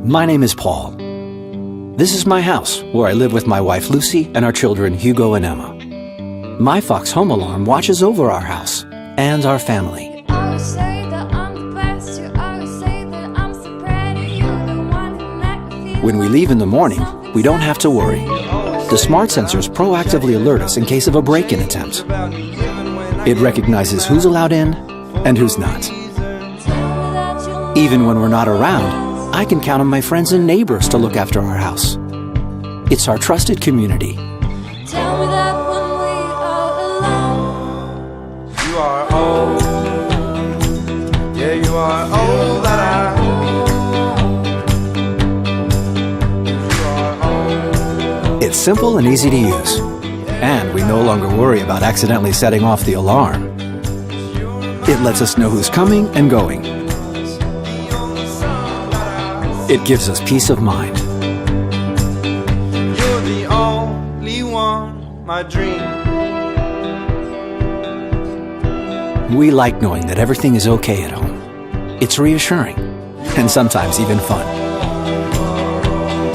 My name is Paul. This is my house, where I live with my wife Lucy and our children Hugo and Emma. MyFox Home Alarm watches over our house and our family. When we leave in the morning, we don't have to worry. The smart sensors proactively alert us in case of a break-in attempt. It recognizes who's allowed in and who's not. Even when we're not around, I can count on my friends and neighbors to look after our house. It's our trusted community. Tell me that when we are alone. You are all, yeah, you are all that I. It's simple and easy to use. And we no longer worry about accidentally setting off the alarm. It lets us know who's coming and going. It gives us peace of mind. You're the only one, my dream. We like knowing that everything is okay at home. It's reassuring, and sometimes even fun.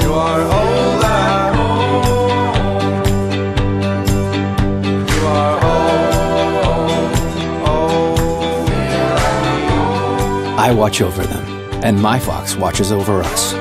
You are all that you are all. I watch over them, and MyFox watches over us.